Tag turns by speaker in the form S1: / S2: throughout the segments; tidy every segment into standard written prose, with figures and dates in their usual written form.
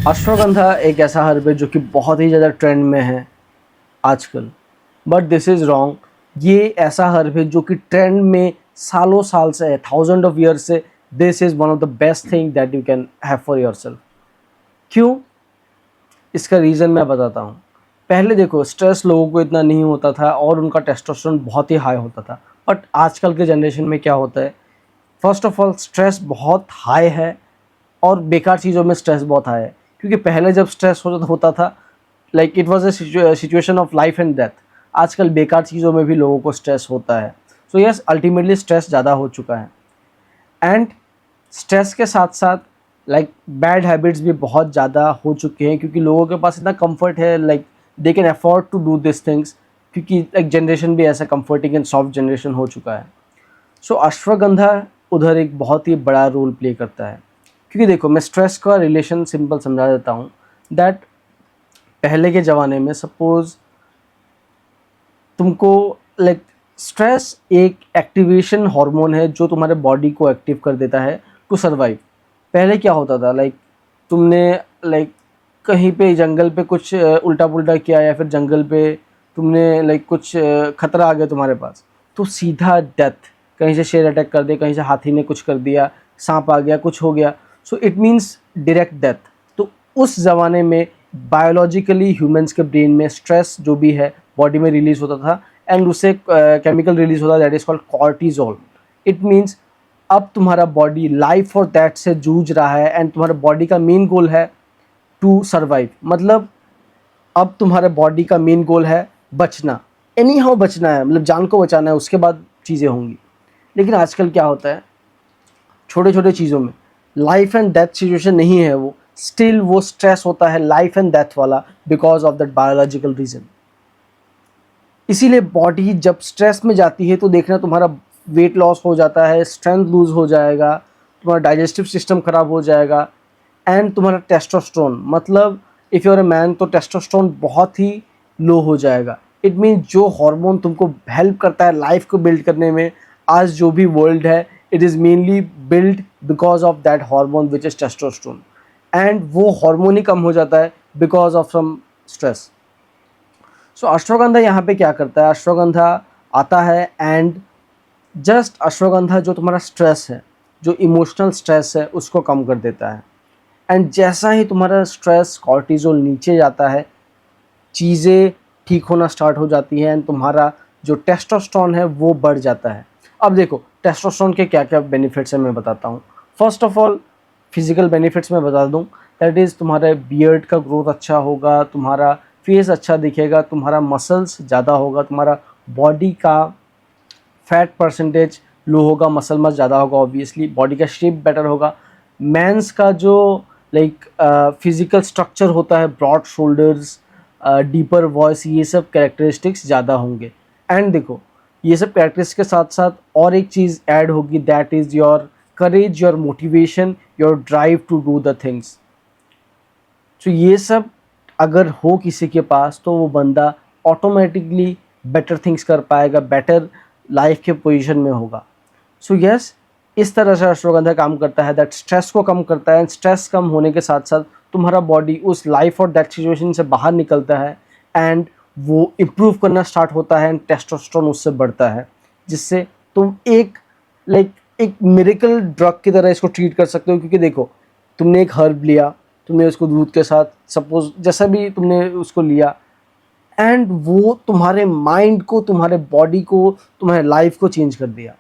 S1: अश्वगंधा एक ऐसा हर्ब है जो कि बहुत ही ज़्यादा ट्रेंड में है आजकल, बट दिस इज़ रॉन्ग। ये ऐसा हर्ब है जो कि ट्रेंड में सालों साल से है, थाउजेंड ऑफ ईयर से। This is one of the best thing that you can have for your self. क्यों? इसका रीज़न मैं बताता हूँ। पहले देखो, स्ट्रेस लोगों को इतना नहीं होता था और उनका टेस्टोस्टेरोन बहुत ही हाई होता था। बट आजकल के जनरेशन में क्या होता है, फर्स्ट ऑफ ऑल स्ट्रेस बहुत हाई है और बेकार चीज़ों में स्ट्रेस बहुत हाई है। क्योंकि पहले जब स्ट्रेस होता था, like it was a situation of life and death. आजकल बेकार चीज़ों में भी लोगों को स्ट्रेस होता है। सो यस, अल्टीमेटली स्ट्रेस ज़्यादा हो चुका है। एंड स्ट्रेस के साथ साथ लाइक बैड हैबिट्स भी बहुत ज़्यादा हो चुके हैं, क्योंकि लोगों के पास इतना कंफर्ट है, like they can afford to do this things, क्योंकि एक जनरेशन भी ऐसा कंफर्टिंग एंड सॉफ्ट जनरेशन हो चुका है। सो अश्वगंधा उधर एक बहुत ही बड़ा रोल प्ले करता है। क्योंकि देखो, मैं स्ट्रेस का रिलेशन सिंपल समझा देता हूँ दैट पहले के ज़माने में सपोज़ तुमको लाइक स्ट्रेस एक एक्टिवेशन हार्मोन है जो तुम्हारे बॉडी को एक्टिव कर देता है टू सर्वाइव। पहले क्या होता था, लाइक तुमने लाइक कहीं पे जंगल पे कुछ उल्टा पुल्टा किया, या फिर जंगल पे तुमने लाइक कुछ खतरा आ गया तुम्हारे पास, तो सीधा डेथ। कहीं से शेर अटैक कर दे, कहीं से हाथी ने कुछ कर दिया, सांप आ गया, कुछ हो गया, so it means direct death. तो उस ज़माने में बायोलॉजिकली ह्यूमंस के ब्रेन में स्ट्रेस जो भी है बॉडी में रिलीज होता था, एंड उससे केमिकल रिलीज होता, that is called cortisol. It means अब तुम्हारा बॉडी लाइफ और डेथ से जूझ रहा है, एंड तुम्हारा बॉडी का मेन गोल है टू सर्वाइव। मतलब अब तुम्हारे बॉडी का मेन गोल है बचना, एनी हाउ बचना है, मतलब जान को बचाना है, उसके बाद चीज़ें होंगी। लेकिन आजकल क्या होता है, छोटे छोटे चीज़ों में लाइफ एंड डेथ सिचुएशन नहीं है, वो स्टिल वो स्ट्रेस होता है लाइफ एंड डेथ वाला, because of that biological reason. इसीलिए बॉडी जब स्ट्रेस में जाती है तो देखना तुम्हारा वेट लॉस हो जाता है, स्ट्रेंथ लूज हो जाएगा, तुम्हारा डाइजेस्टिव सिस्टम खराब हो जाएगा, एंड तुम्हारा टेस्टोस्टेरोन, मतलब if you are a man तो टेस्टोस्टेरोन बहुत ही लो हो जाएगा। इट मीन जो हार्मोन तुमको हेल्प करता है लाइफ को बिल्ड करने में, आज जो भी वर्ल्ड है, it is mainly build because of that hormone which is testosterone. And वो हार्मोन ही कम हो जाता है बिकॉज ऑफ सम स्ट्रेस। सो अश्वगंधा यहाँ पे क्या करता है, अश्वगंधा आता है एंड जस्ट अश्वगंधा जो तुम्हारा स्ट्रेस है, जो इमोशनल स्ट्रेस है, उसको कम कर देता है। एंड जैसा ही तुम्हारा स्ट्रेस कॉर्टिजोल नीचे जाता है, चीज़ें ठीक होना स्टार्ट हो जाती हैं, एंड तुम्हारा जो टेस्टोस्टेरोन है वो बढ़ जाता है। अब देखो, टेस्टोस्टेरोन के क्या क्या बेनिफिट्स हैं मैं बताता हूँ। First of all physical benefits मैं बता दूँ, दैट इज़ तुम्हारे बियर्ड का ग्रोथ अच्छा होगा, तुम्हारा फेस अच्छा दिखेगा, तुम्हारा मसल्स ज़्यादा होगा, तुम्हारा बॉडी का फैट परसेंटेज लो होगा, मसल मास ज़्यादा होगा, ऑब्वियसली बॉडी का शेप बेटर होगा। मेंस का जो लाइक फिजिकल स्ट्रक्चर होता है, ब्रॉड शोल्डर्स, डीपर वॉइस, ये सब कैरेक्टरिस्टिक्स ज़्यादा होंगे। एंड देखो, ये सब कैरेक्टरिस्टिक्स के साथ साथ और एक चीज़ ऐड होगी, that is your courage, your motivation, your drive to do the things. तो ये सब अगर हो किसी के पास, तो वो बंदा ऑटोमेटिकली बेटर थिंग्स कर पाएगा, बेटर लाइफ के पोजीशन में होगा। सो यस, इस तरह से अश्वगंधा काम करता है, दैट स्ट्रेस को कम करता है। स्ट्रेस कम होने के साथ साथ तुम्हारा बॉडी उस लाइफ और डेथ सिचुएशन से बाहर निकलता है, एंड वो इम्प्रूव करना स्टार्ट होता है, एंड टेस्टोस्टेरोन उससे बढ़ता है, जिससे तुम एक लाइक एक मिरेकल ड्रग की तरह इसको ट्रीट कर सकते हो। क्योंकि देखो, तुमने एक हर्ब लिया, तुमने उसको दूध के साथ सपोज जैसा भी तुमने उसको लिया, एंड वो तुम्हारे माइंड को, तुम्हारे बॉडी को, तुम्हारे लाइफ को चेंज कर दिया।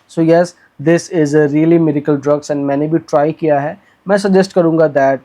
S1: So yes, this is a really miracle drugs, and मैंने भी ट्राई किया है। मैं सजेस्ट करूँगा दैट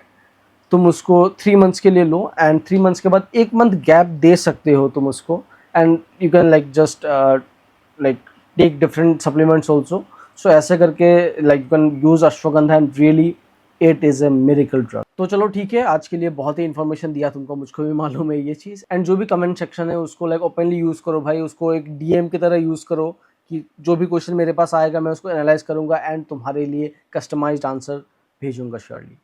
S1: तुम उसको 3 मंथ्स के लिए लो, एंड 3 मंथ्स के बाद 1 मंथ गैप दे सकते हो तुम उसको, and you can like just like take different supplements also. So ऐसे करके like you can use ashwagandha, and really it is a miracle drug. तो चलो ठीक है, आज के लिए बहुत ही इन्फॉर्मेशन दिया तुमको, मुझको भी मालूम है ये चीज़। एंड जो भी कमेंट सेक्शन है उसको लाइक ओपनली यूज़ करो भाई, उसको एक डीएम की तरह यूज़ करो, कि जो भी क्वेश्चन मेरे पास आएगा मैं उसको एनालाइज करूँगा, एंड तुम्हारे लिए कस्टमाइज्ड आंसर भेजूँगा श्योरली।